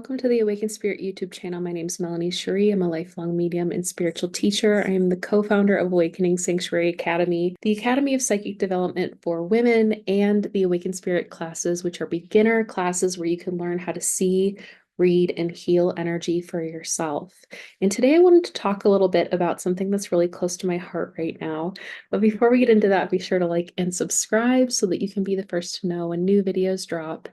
welcome to the Awaken Spirit YouTube channel. My name is Melanie Sheree. I'm a lifelong medium and spiritual teacher. I am the co-founder of Awakening Sanctuary Academy, the Academy of Psychic Development for Women, and the Awaken Spirit classes, which are beginner classes where you can learn how to see, read, and heal energy for yourself. And today I wanted to talk a little bit about something that's really close to my heart right now. But before we get into that, be sure to like and subscribe so that you can be the first to know when new videos drop.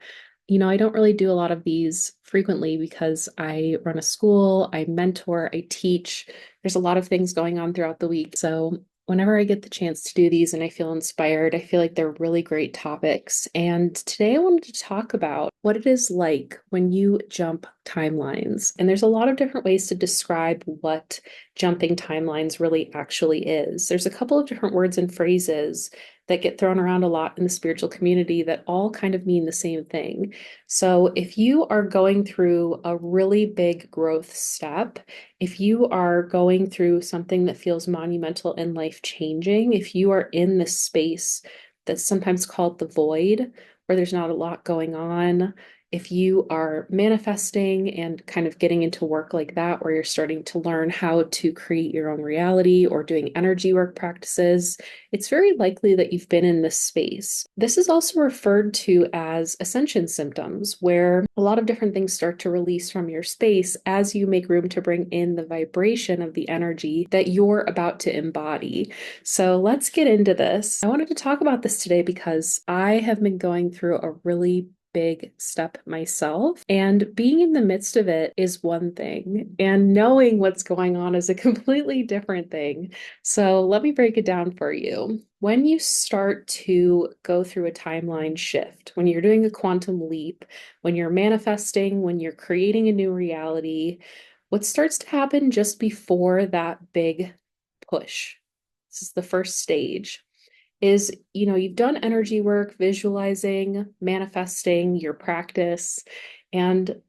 I don't really do a lot of these frequently because I run a school, I mentor, I teach. There's a lot of things going on throughout the week. So whenever I get the chance to do these and I feel inspired, I feel like they're really great topics. And today I wanted to talk about what it is like when you jump timelines. And there's a lot of different ways to describe what jumping timelines really actually is. There's a couple of different words and phrases that get thrown around a lot in the spiritual community that all kind of mean the same thing. So if you are going through a really big growth step, if you are going through something that feels monumental and life-changing, if you are in this space that's sometimes called the void, where there's not a lot going on, if you are manifesting and kind of getting into work like that, where you're starting to learn how to create your own reality or doing energy work practices, it's very likely that you've been in this space. This is also referred to as ascension symptoms, where a lot of different things start to release from your space as you make room to bring in the vibration of the energy that you're about to embody. So let's get into this. I wanted to talk about this today because I have been going through a really big step myself, and being in the midst of it is one thing, and knowing what's going on is a completely different thing. So let me break it down for you. When you start to go through a timeline shift, when you're doing a quantum leap, when you're manifesting, when you're creating a new reality, what starts to happen just before that big push, this is the first stage, is, you've done energy work, visualizing, manifesting your practice, and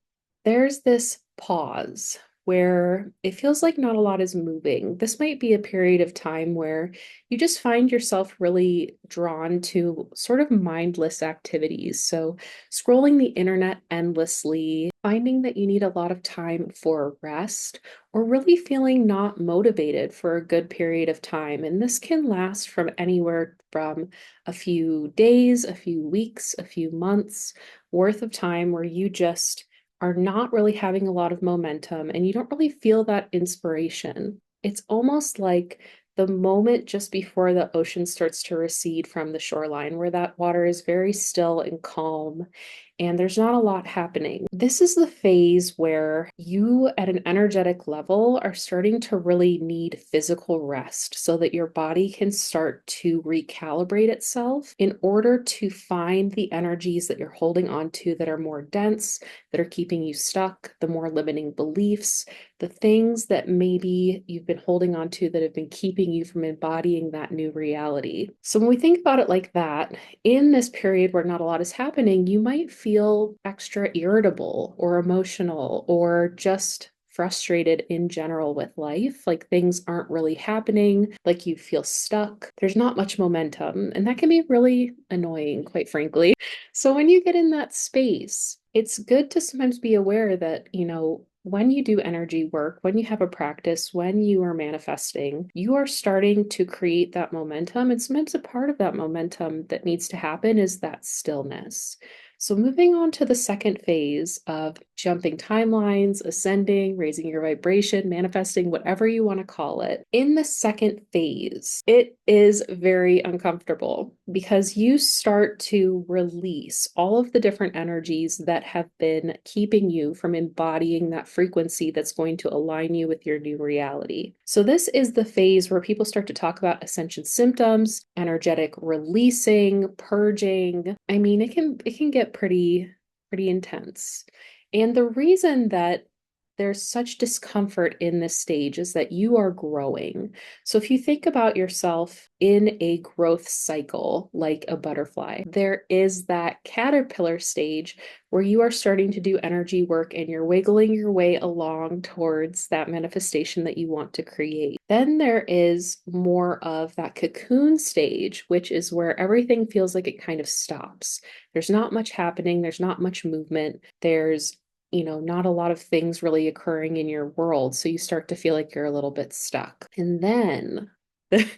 there's this pause where it feels like not a lot is moving. This might be a period of time where you just find yourself really drawn to sort of mindless activities. So scrolling the internet endlessly, finding that you need a lot of time for rest, or really feeling not motivated for a good period of time. And this can last from anywhere from a few days, a few weeks, a few months worth of time where you just are not really having a lot of momentum and you don't really feel that inspiration. It's almost like the moment just before the ocean starts to recede from the shoreline, where that water is very still and calm and there's not a lot happening. This is the phase where you, at an energetic level, are starting to really need physical rest so that your body can start to recalibrate itself in order to find the energies that you're holding on to that are more dense, that are keeping you stuck, the more limiting beliefs, the things that maybe you've been holding on to that have been keeping you from embodying that new reality. So when we think about it like that, in this period where not a lot is happening, you might feel extra irritable or emotional or just frustrated in general with life, like things aren't really happening, like you feel stuck. There's not much momentum, and that can be really annoying, quite frankly. So when you get in that space, it's good to sometimes be aware that, when you do energy work, when you have a practice, when you are manifesting, you are starting to create that momentum. And sometimes a part of that momentum that needs to happen is that stillness. So moving on to the second phase of jumping timelines, ascending, raising your vibration, manifesting, whatever you want to call it. In the second phase, it is very uncomfortable because you start to release all of the different energies that have been keeping you from embodying that frequency that's going to align you with your new reality. So this is the phase where people start to talk about ascension symptoms, energetic releasing, purging. I mean, it can get pretty intense. And the reason that there's such discomfort in this stage is that you are growing. So if you think about yourself in a growth cycle, like a butterfly, there is that caterpillar stage where you are starting to do energy work and you're wiggling your way along towards that manifestation that you want to create. Then there is more of that cocoon stage, which is where everything feels like it kind of stops. There's not much happening. There's not much movement. There's not a lot of things really occurring in your world. So you start to feel like you're a little bit stuck. And then the,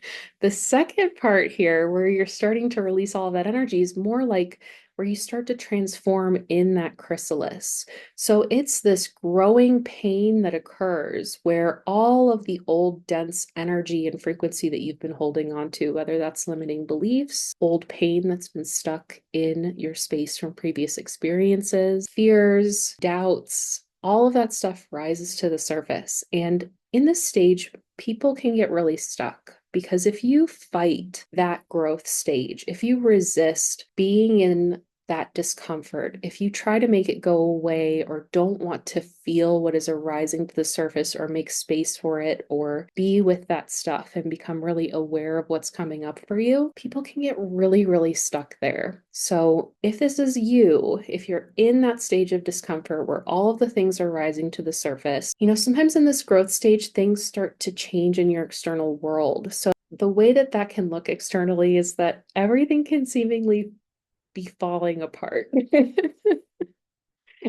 the second part here, where you're starting to release all of that energy, is more like where you start to transform in that chrysalis. So it's this growing pain that occurs where all of the old dense energy and frequency that you've been holding on to, whether that's limiting beliefs, old pain that's been stuck in your space from previous experiences, fears, doubts, all of that stuff rises to the surface. And in this stage, people can get really stuck. Because if you fight that growth stage, if you resist being in that discomfort, if you try to make it go away or don't want to feel what is arising to the surface or make space for it or be with that stuff and become really aware of what's coming up for you, people can get really, really stuck there. So if this is you, if you're in that stage of discomfort where all of the things are rising to the surface, sometimes in this growth stage, things start to change in your external world. So the way that that can look externally is that everything can seemingly be falling apart. And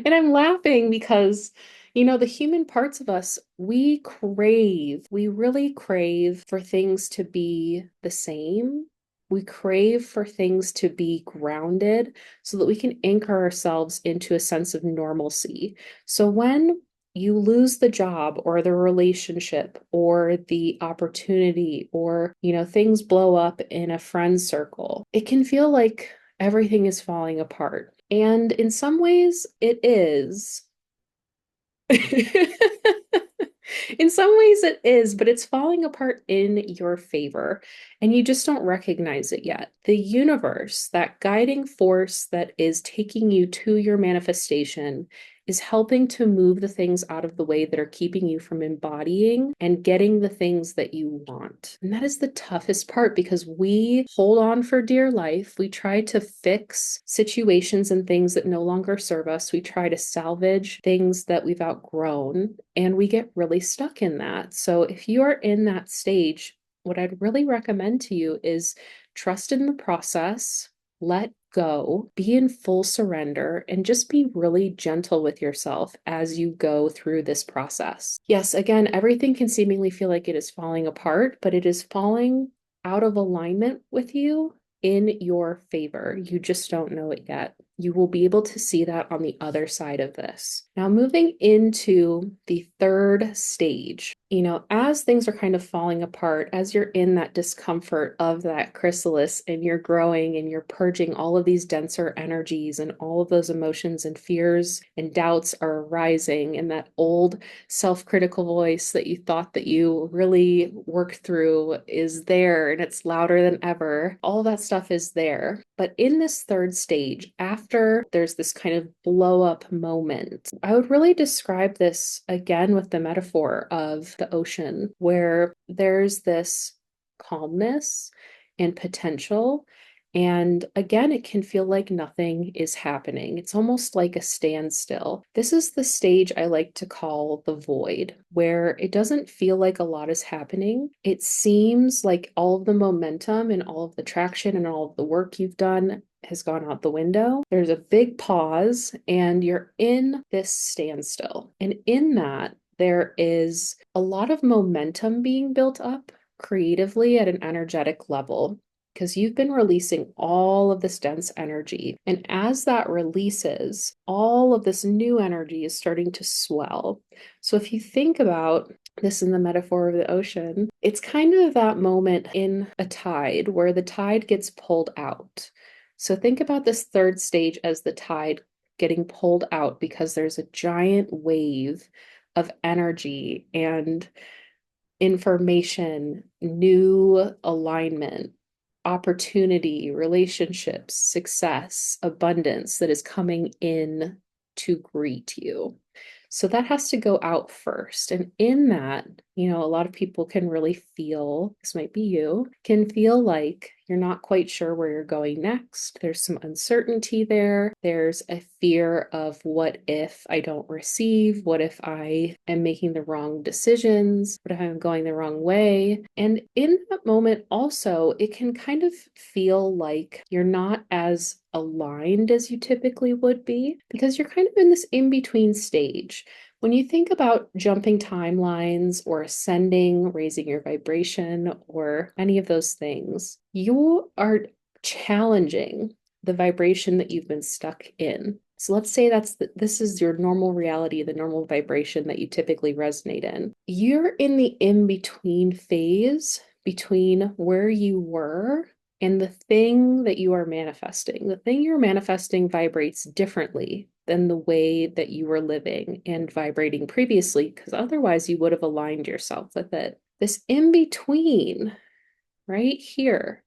I'm laughing because, the human parts of us, we really crave for things to be the same. We crave for things to be grounded so that we can anchor ourselves into a sense of normalcy. So when you lose the job or the relationship or the opportunity or, things blow up in a friend circle, it can feel like everything is falling apart. And in some ways, it is. In some ways, it is, but it's falling apart in your favor, and you just don't recognize it yet. The universe, that guiding force that is taking you to your manifestation, is helping to move the things out of the way that are keeping you from embodying and getting the things that you want. And that is the toughest part because we hold on for dear life. We try to fix situations and things that no longer serve us. We try to salvage things that we've outgrown, and we get really stuck in that. So if you are in that stage, what I'd really recommend to you is trust in the process, let go, be in full surrender, and just be really gentle with yourself as you go through this process. Yes, again, everything can seemingly feel like it is falling apart, but it is falling out of alignment with you in your favor. You just don't know it yet. You will be able to see that on the other side of this. Now, moving into the third stage, as things are kind of falling apart, as you're in that discomfort of that chrysalis and you're growing and you're purging all of these denser energies and all of those emotions and fears and doubts are arising, and that old self-critical voice that you thought that you really worked through is there and it's louder than ever. All that stuff is there. But in this third stage, after there's this kind of blow up moment, I would really describe this again with the metaphor of the ocean, where there's this calmness and potential. And again, it can feel like nothing is happening. It's almost like a standstill. This is the stage I like to call the void, where it doesn't feel like a lot is happening. It seems like all of the momentum and all of the traction and all of the work you've done has gone out the window. There's a big pause, and you're in this standstill. And in that, there is a lot of momentum being built up creatively at an energetic level, because you've been releasing all of this dense energy. And as that releases, all of this new energy is starting to swell. So if you think about this in the metaphor of the ocean, it's kind of that moment in a tide where the tide gets pulled out. So think about this third stage as the tide getting pulled out because there's a giant wave of energy and information, new alignment, opportunity, relationships, success, abundance that is coming in to greet you. So that has to go out first. And in that, a lot of people can really feel, this might be you, can feel like you're not quite sure where you're going next. There's some uncertainty there. There's a fear of what if I don't receive? What if I am making the wrong decisions? What if I'm going the wrong way? And in that moment also, it can kind of feel like you're not as aligned as you typically would be, because you're kind of in this in-between stage. When you think about jumping timelines or ascending, raising your vibration, or any of those things, you are challenging the vibration that you've been stuck in. So let's say this is your normal reality, the normal vibration that you typically resonate in. You're in the in-between phase between where you were and the thing that you are manifesting. The thing you're manifesting vibrates differently than the way that you were living and vibrating previously, because otherwise you would have aligned yourself with it. This in between, right here,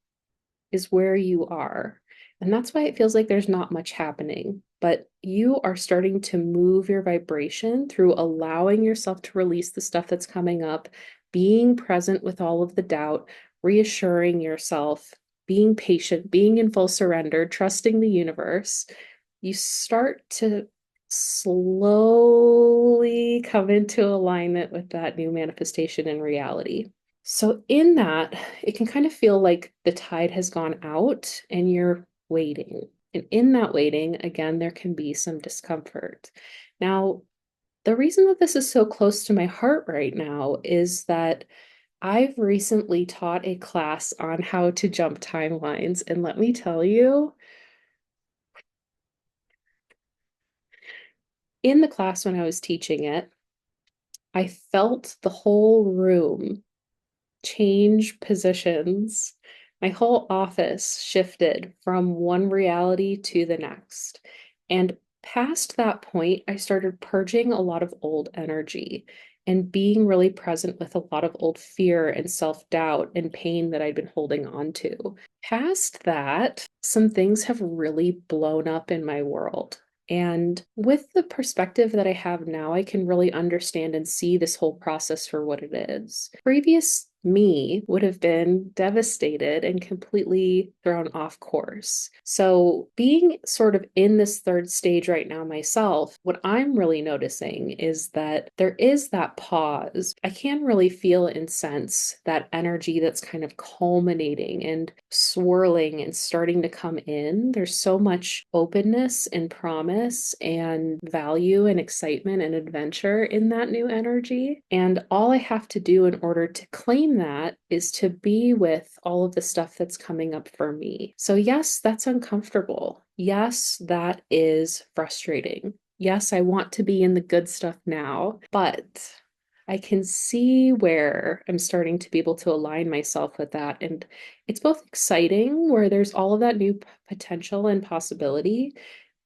is where you are. And that's why it feels like there's not much happening. But you are starting to move your vibration through allowing yourself to release the stuff that's coming up, being present with all of the doubt, reassuring yourself, being patient, being in full surrender, trusting the universe. You start to slowly come into alignment with that new manifestation in reality. So in that, it can kind of feel like the tide has gone out and you're waiting. And in that waiting, again, there can be some discomfort. Now, the reason that this is so close to my heart right now is that I've recently taught a class on how to jump timelines. And let me tell you, in the class when I was teaching it, I felt the whole room change positions. My whole office shifted from one reality to the next. And past that point, I started purging a lot of old energy and being really present with a lot of old fear and self-doubt and pain that I'd been holding on to. Past that, some things have really blown up in my world. And with the perspective that I have now, I can really understand and see this whole process for what it is. Previous me would have been devastated and completely thrown off course. So, being sort of in this third stage right now myself, what I'm really noticing is that there is that pause. I can really feel and sense that energy that's kind of culminating and swirling and starting to come in. There's so much openness and promise and value and excitement and adventure in that new energy. And all I have to do in order to claim that is to be with all of the stuff that's coming up for me. So, yes, that's uncomfortable. Yes, that is frustrating. Yes, I want to be in the good stuff now, but I can see where I'm starting to be able to align myself with that. And it's both exciting, where there's all of that new potential and possibility.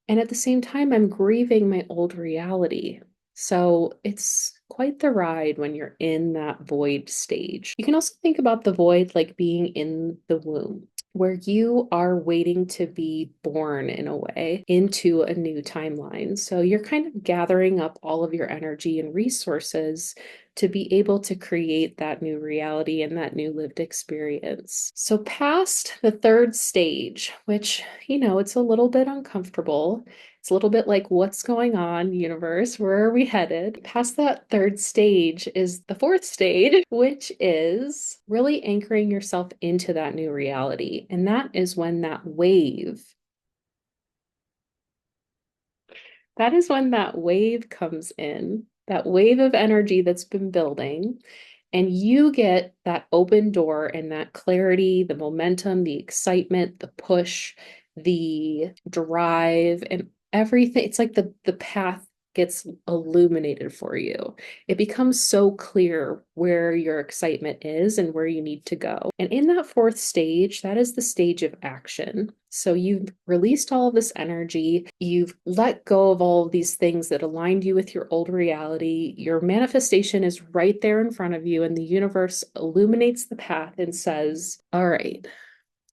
And at the same time, I'm grieving my old reality. So it's quite the ride when you're in that void stage. You can also think about the void like being in the womb, where you are waiting to be born in a way into a new timeline. So you're kind of gathering up all of your energy and resources to be able to create that new reality and that new lived experience. So past the third stage, which, it's a little bit uncomfortable. It's a little bit like, what's going on, universe? Where are we headed? Past that third stage is the fourth stage, which is really anchoring yourself into that new reality. And that is when that wave comes in, that wave of energy that's been building, and you get that open door and that clarity, the momentum, the excitement, the push, the drive, and everything. It's like the path gets illuminated for you. It becomes so clear where your excitement is and where you need to go. And in that fourth stage, that is the stage of action. So you've released all of this energy, you've let go of all of these things that aligned you with your old reality. Your manifestation is right there in front of you, and the universe illuminates the path and says, all right,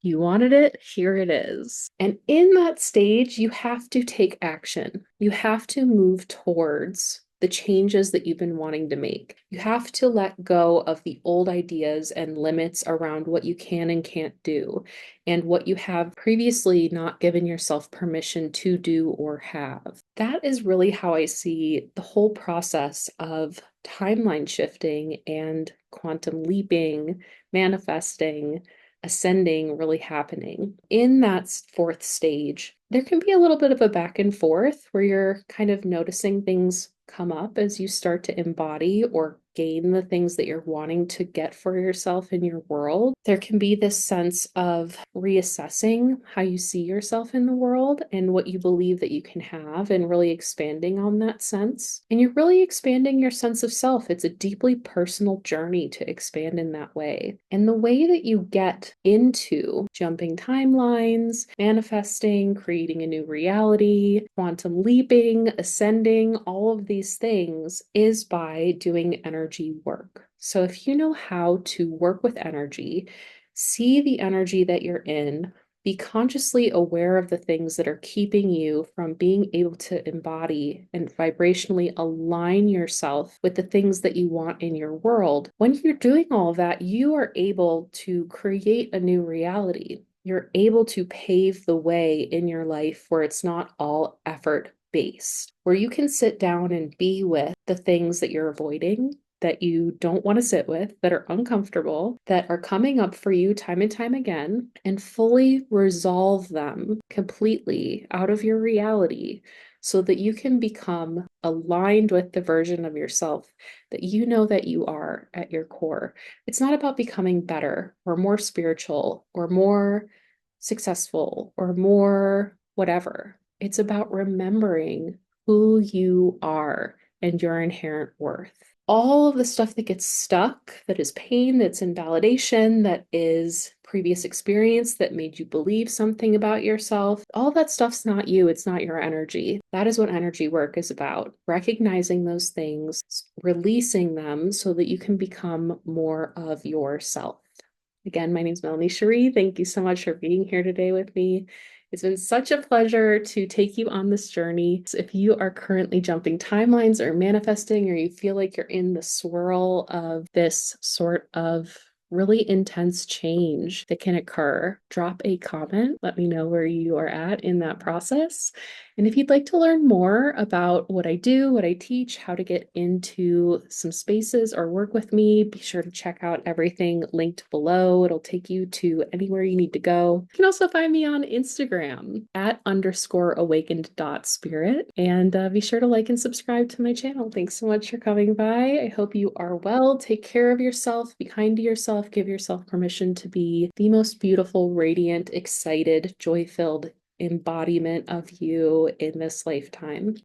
you wanted it, here it is. And in that stage, you have to take action. You have to move towards the changes that you've been wanting to make. You have to let go of the old ideas and limits around what you can and can't do, and what you have previously not given yourself permission to do or have. That is really how I see the whole process of timeline shifting and quantum leaping, manifesting, ascending really happening. In that fourth stage, there can be a little bit of a back and forth where you're kind of noticing things come up as you start to embody or gain the things that you're wanting to get for yourself in your world. There can be this sense of reassessing how you see yourself in the world and what you believe that you can have, and really expanding on that sense. And you're really expanding your sense of self. It's a deeply personal journey to expand in that way. And the way that you get into jumping timelines, manifesting, creating a new reality, quantum leaping, ascending, all of these things is by doing energy work. So if you know how to work with energy, see the energy that you're in, be consciously aware of the things that are keeping you from being able to embody and vibrationally align yourself with the things that you want in your world. When you're doing all of that, you are able to create a new reality. You're able to pave the way in your life where it's not all effort based, where you can sit down and be with the things that you're avoiding, that you don't want to sit with, that are uncomfortable, that are coming up for you time and time again, and fully resolve them completely out of your reality so that you can become aligned with the version of yourself that you know that you are at your core. It's not about becoming better or more spiritual or more successful or more whatever. It's about remembering who you are and your inherent worth. All of the stuff that gets stuck, that is pain, that's invalidation, that is previous experience that made you believe something about yourself, all that stuff's not you. It's not your energy. That is what energy work is about. Recognizing those things, releasing them so that you can become more of yourself. Again, my name is Melanie Sheree. Thank you so much for being here today with me. It's been such a pleasure to take you on this journey. So if you are currently jumping timelines or manifesting, or you feel like you're in the swirl of this sort of really intense change that can occur, drop a comment. Let me know where you are at in that process. And if you'd like to learn more about what I do, what I teach, how to get into some spaces or work with me, be sure to check out everything linked below. It'll take you to anywhere you need to go. You can also find me on Instagram at _awakened.spirit. And be sure to like and subscribe to my channel. Thanks so much for coming by. I hope you are well. Take care of yourself. Be kind to yourself. Give yourself permission to be the most beautiful, radiant, excited, joy-filled embodiment of you in this lifetime.